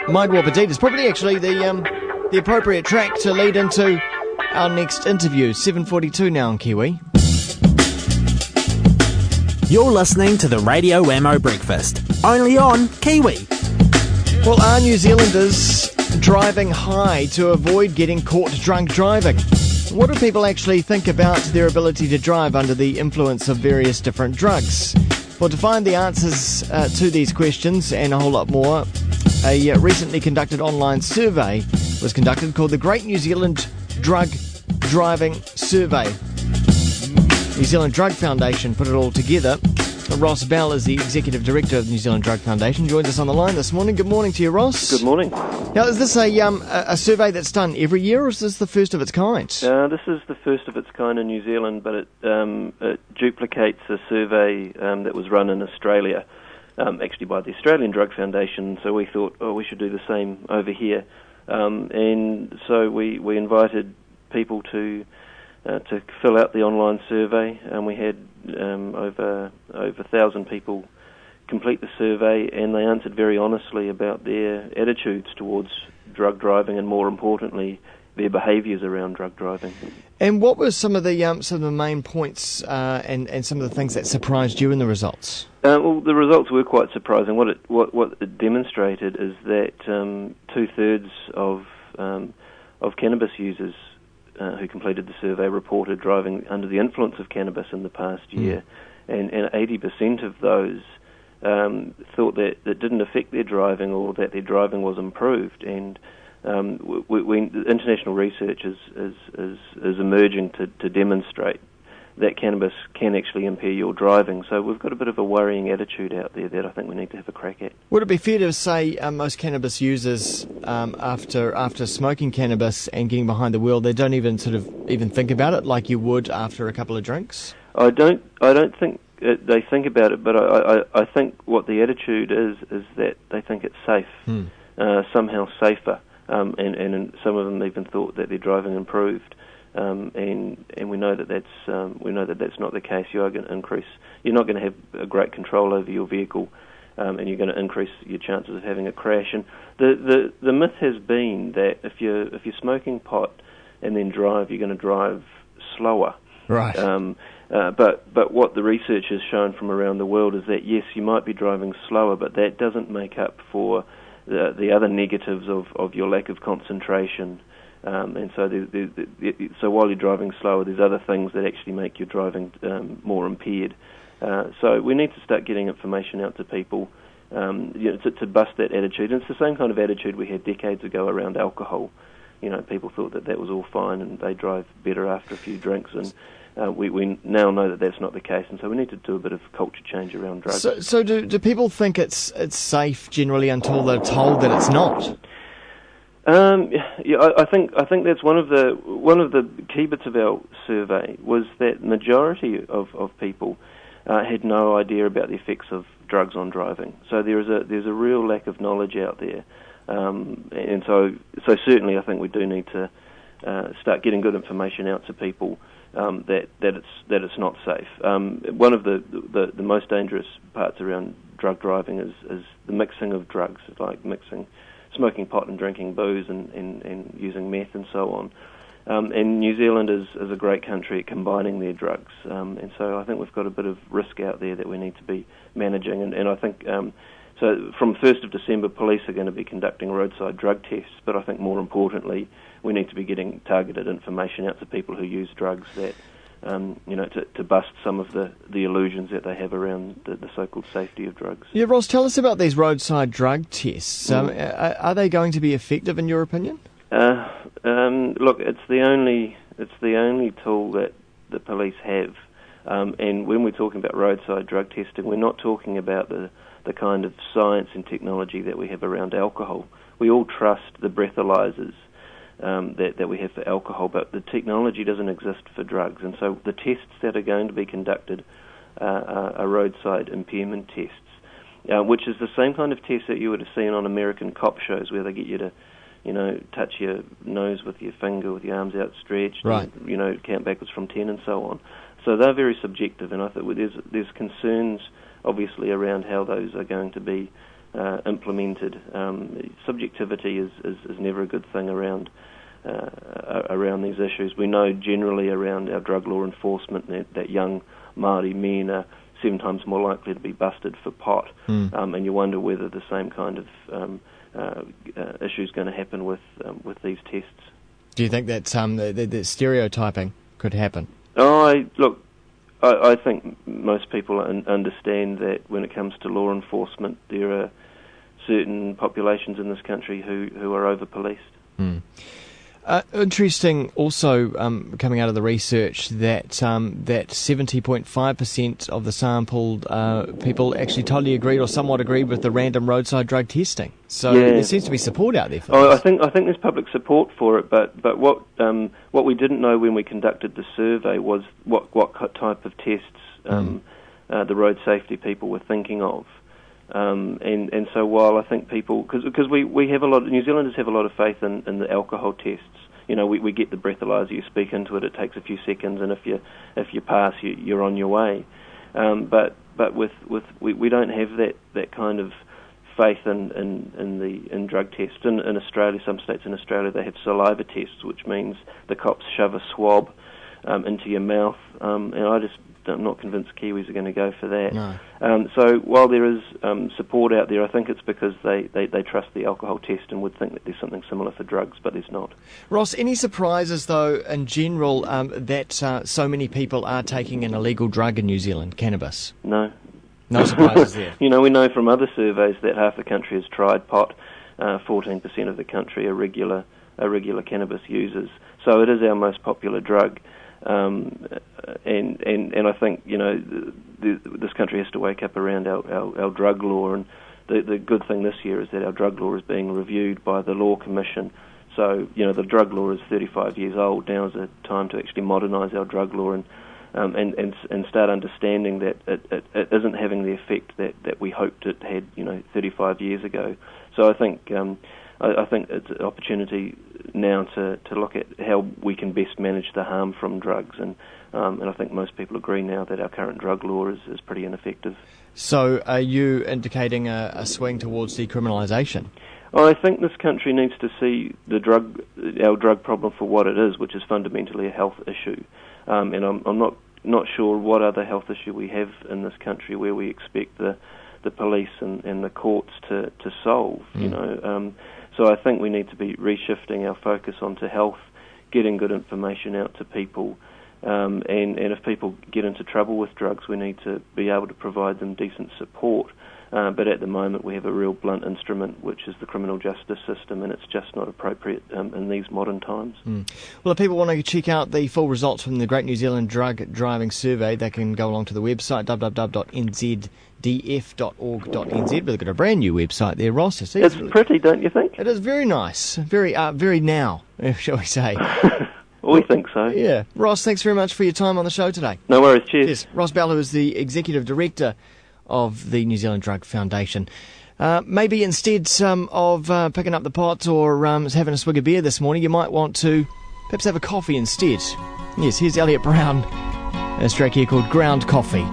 Mind Warp Indeed is probably actually the appropriate track to lead into our next interview. 7:42 now on Kiwi. You're listening to the Radio Wammo Breakfast, only on Kiwi. Well, are New Zealanders driving high to avoid getting caught drunk driving? What do people actually think about their ability to drive under the influence of various different drugs? Well, to find the answers to these questions and a whole lot more, a recently conducted online survey was conducted called the Great New Zealand Drug Driving Survey. New Zealand Drug Foundation put it all together. Ross Bell is the Executive Director of the New Zealand Drug Foundation, joins us on the line this morning. Good morning to you, Ross. Good morning. Now, is this a survey that's done every year, or is this the first of its kind? This is the first of its kind in New Zealand, but it duplicates a survey that was run in Australia, actually by the Australian Drug Foundation, so we thought, we should do the same over here. And so we invited people to fill out the online survey, and we had over 1,000 people complete the survey, and they answered very honestly about their attitudes towards drug driving, and more importantly, their behaviours around drug driving. And what were some of the main points and some of the things that surprised you in the results? Well, the results were quite surprising. What it demonstrated is that 2/3 of cannabis users who completed the survey reported driving under the influence of cannabis in the past year, and 80% of those thought that it didn't affect their driving, or that their driving was improved. And international research is emerging to demonstrate that cannabis can actually impair your driving. So we've got a bit of a worrying attitude out there that I think we need to have a crack at. Would it be fair to say most cannabis users, after smoking cannabis and getting behind the wheel, they don't even think about it like you would after a couple of drinks? I don't think they think about it, but I think what the attitude is that they think it's safe, somehow safer, and some of them even thought that their driving improved. And we know that that's not the case. You're not going to have a great control over your vehicle, and you're going to increase your chances of having a crash. And the myth has been that if you're smoking pot and then drive, you're going to drive slower. Right. But what the research has shown from around the world is that yes, you might be driving slower, but that doesn't make up for the other negatives of your lack of concentration. And so while you're driving slower, there's other things that actually make your driving more impaired. So we need to start getting information out to people to bust that attitude. And it's the same kind of attitude we had decades ago around alcohol. People thought that was all fine and they drive better after a few drinks. And we now know that that's not the case. And so we need to do a bit of culture change around drugs. So do people think it's safe generally until they're told that it's not? I think that's one of the key bits of our survey was that majority of people had no idea about the effects of drugs on driving. So there's a real lack of knowledge out there, and so certainly I think we do need to start getting good information out to people that it's not safe. One of the most dangerous parts around drug driving is the mixing of drugs, like smoking pot and drinking booze and using meth and so on. And New Zealand is a great country at combining their drugs. And so I think we've got a bit of risk out there that we need to be managing. And I think, so from 1st of December, police are going to be conducting roadside drug tests. But I think more importantly, we need to be getting targeted information out to people who use drugs that, to bust some of the illusions that they have around the so-called safety of drugs. Yeah, Ross, tell us about these roadside drug tests. Are they going to be effective in your opinion? Look, it's the only tool that the police have. And when we're talking about roadside drug testing, we're not talking about the kind of science and technology that we have around alcohol. We all trust the breathalyzers that we have for alcohol, but the technology doesn't exist for drugs. And so the tests that are going to be conducted are roadside impairment tests, which is the same kind of test that you would have seen on American cop shows where they get you to, touch your nose with your finger with your arms outstretched, right. And, count backwards from 10 and so on. So they're very subjective, and I think there's concerns, obviously, around how those are going to be implemented. Subjectivity is never a good thing around these issues. We know generally around our drug law enforcement that young Māori men are 7 times more likely to be busted for pot, and you wonder whether the same kind of issue is going to happen with these tests. Do you think that the stereotyping could happen? I think most people understand that when it comes to law enforcement, there are certain populations in this country who are over-policed. Interesting also, coming out of the research, that 70.5% of the sampled people actually totally agreed or somewhat agreed with the random roadside drug testing. So there seems to be support out there for this. I think there's public support for it, but what we didn't know when we conducted the survey was what type of tests the road safety people were thinking of. And so while I think people, because we have New Zealanders have a lot of faith in the alcohol tests. You know, we get the breathalyzer, you speak into it, it takes a few seconds, and if you pass, you're on your way. But we don't have that kind of faith in drug tests. In Australia, some states in Australia, they have saliva tests, which means the cops shove a swab into your mouth, and I'm not convinced Kiwis are going to go for that. No. So while there is support out there, I think it's because they trust the alcohol test and would think that there's something similar for drugs, but there's not. Ross, any surprises, though, in general, that so many people are taking an illegal drug in New Zealand, cannabis? No. No surprises there? You know, we know from other surveys that half the country has tried pot, 14% of the country are regular cannabis users. So it is our most popular drug. And I think, you know, this country has to wake up around our drug law, and the good thing this year is that our drug law is being reviewed by the Law Commission. So, you know, the drug law is 35 years old. Now is the time to actually modernise our drug law and start understanding that it isn't having the effect that we hoped it had, you know, 35 years ago. So I think it's an opportunity now to look at how we can best manage the harm from drugs, and I think most people agree now that our current drug law is pretty ineffective. So are you indicating a swing towards decriminalisation? I think this country needs to see our drug problem for what it is, which is fundamentally a health issue. And I'm not sure what other health issue we have in this country where we expect the police and the courts to solve. You know. So I think we need to be reshifting our focus onto health, getting good information out to people, and if people get into trouble with drugs, we need to be able to provide them decent support. But at the moment we have a real blunt instrument, which is the criminal justice system, and it's just not appropriate in these modern times. Well, if people want to check out the full results from the Great New Zealand Drug Driving Survey, they can go along to the website www.nzdf.org.nz. But they've got a brand new website there, Ross. It's pretty, don't you think? It is very nice, very now, shall we say. We think so. Yeah. Ross, thanks very much for your time on the show today. No worries, cheers. Yes. Ross Bell, who is the Executive Director of the New Zealand Drug Foundation. Maybe instead of picking up the pot or having a swig of beer this morning, you might want to perhaps have a coffee instead. Yes, here's Elliot Brown. A track here called Ground Coffee.